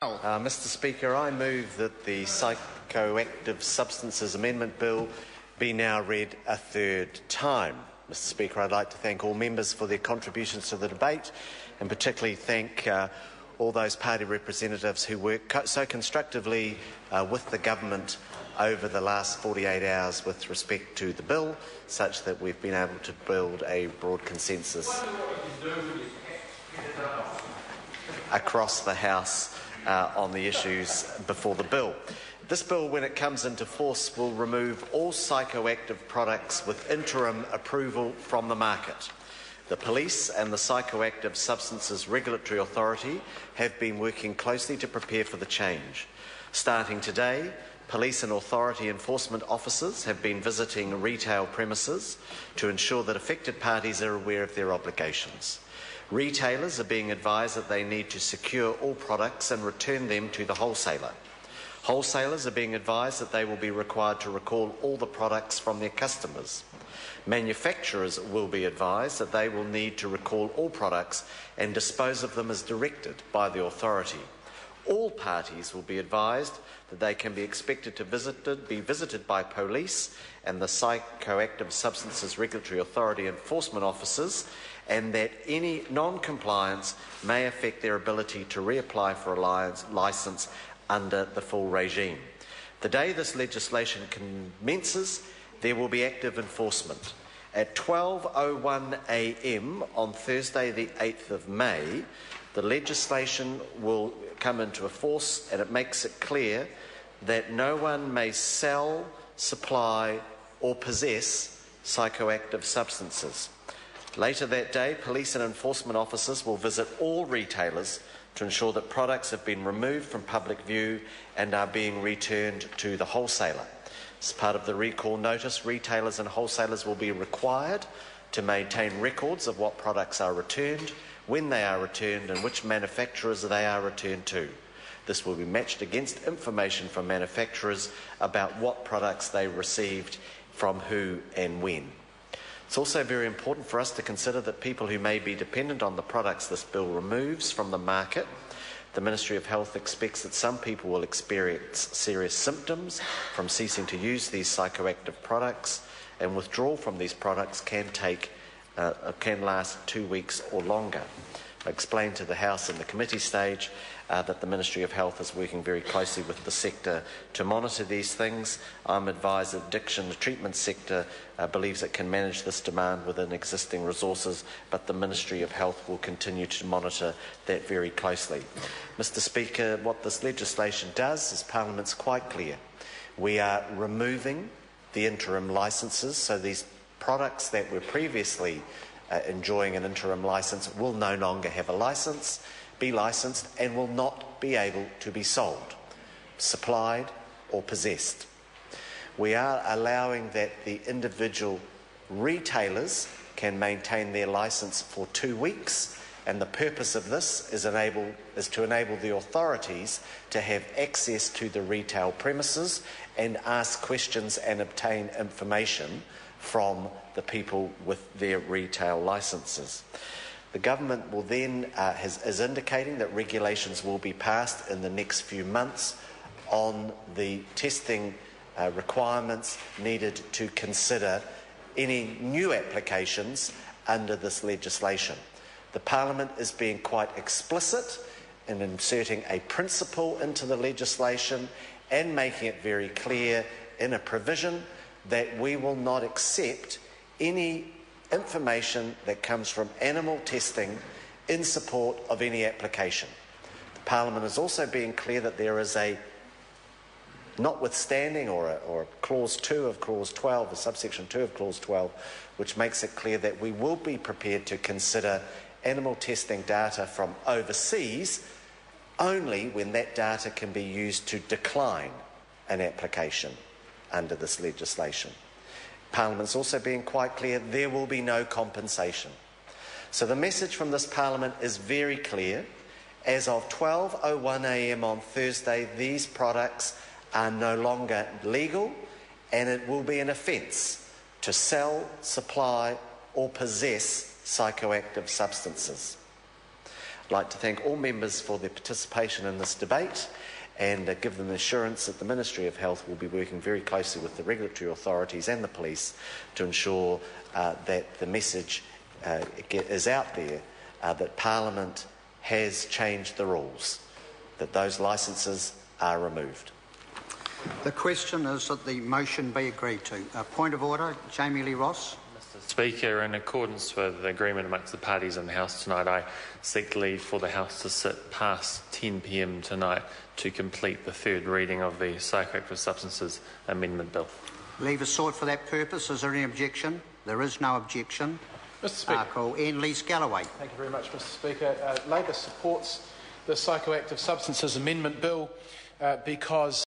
Mr. Speaker, I move that the Psychoactive Substances Amendment Bill be now read a third time. Mr. Speaker, I'd like to thank all members for their contributions to the debate and particularly thank all those party representatives who worked so constructively with the government over the last 48 hours with respect to the bill, such that we've been able to build a broad consensus across the House on the issues before the bill. This bill, when it comes into force, will remove all psychoactive products with interim approval from the market. The police and the Psychoactive Substances Regulatory Authority have been working closely to prepare for the change. Starting today, police and authority enforcement officers have been visiting retail premises to ensure that affected parties are aware of their obligations. Retailers are being advised that they need to secure all products and return them to the wholesaler. Wholesalers are being advised that they will be required to recall all the products from their customers. Manufacturers will be advised that they will need to recall all products and dispose of them as directed by the authority. All parties will be advised that they can be expected to be visited by police and the Psychoactive Substances Regulatory Authority enforcement officers, and that any non-compliance may affect their ability to reapply for a licence under the full regime. The day this legislation commences, there will be active enforcement. At 12:01 a.m. on Thursday the 8th of May, the legislation will come into force, and it makes it clear that no one may sell, supply or possess psychoactive substances. Later that day, police and enforcement officers will visit all retailers to ensure that products have been removed from public view and are being returned to the wholesaler. As part of the recall notice, retailers and wholesalers will be required to maintain records of what products are returned, when they are returned and which manufacturers they are returned to. This will be matched against information from manufacturers about what products they received from who and when. It's also very important for us to consider that people who may be dependent on the products this bill removes from the market. The Ministry of Health expects that some people will experience serious symptoms from ceasing to use these psychoactive products, and withdrawal from these products can last 2 weeks or longer. I explained to the House in the committee stage that the Ministry of Health is working very closely with the sector to monitor these things. I'm advised that the treatment sector believes it can manage this demand within existing resources, but the Ministry of Health will continue to monitor that very closely. Mr. Speaker, what this legislation does is Parliament's quite clear. We are removing the interim licences, so these products that were previously enjoying an interim licence will no longer have a be licensed and will not be able to be sold, supplied or possessed. We are allowing that the individual retailers can maintain their licence for 2 weeks, and the purpose of this is to enable the authorities to have access to the retail premises and ask questions and obtain information from the people with their retail licences. The government will then is indicating that regulations will be passed in the next few months on the testing requirements needed to consider any new applications under this legislation. The Parliament is being quite explicit in inserting a principle into the legislation and making it very clear in a provision that we will not accept any information that comes from animal testing in support of any application. The Parliament is also being clear that there is a notwithstanding or a clause 2 of clause 12, a subsection 2 of clause 12, which makes it clear that we will be prepared to consider animal testing data from overseas only when that data can be used to decline an application under this legislation. Parliament's also being quite clear there will be no compensation. So the message from this Parliament is very clear. As of 12:01 a.m. on Thursday, these products are no longer legal, and it will be an offence to sell, supply or possess psychoactive substances. I'd like to thank all members for their participation in this debate and give them the assurance that the Ministry of Health will be working very closely with the regulatory authorities and the police to ensure that the message is out there that Parliament has changed the rules, that those licences are removed. The question is that the motion be agreed to. Point of order, Jami-Lee Ross. Mr Speaker, in accordance with the agreement amongst the parties in the House tonight, I seek leave for the House to sit past 10 p.m. tonight to complete the third reading of the Psychoactive Substances Amendment Bill. Leave is sought for that purpose. Is there any objection? There is no objection. Mr Speaker. Call Ian Lees-Galloway. Thank you very much, Mr Speaker. Labor supports the Psychoactive Substances Amendment Bill because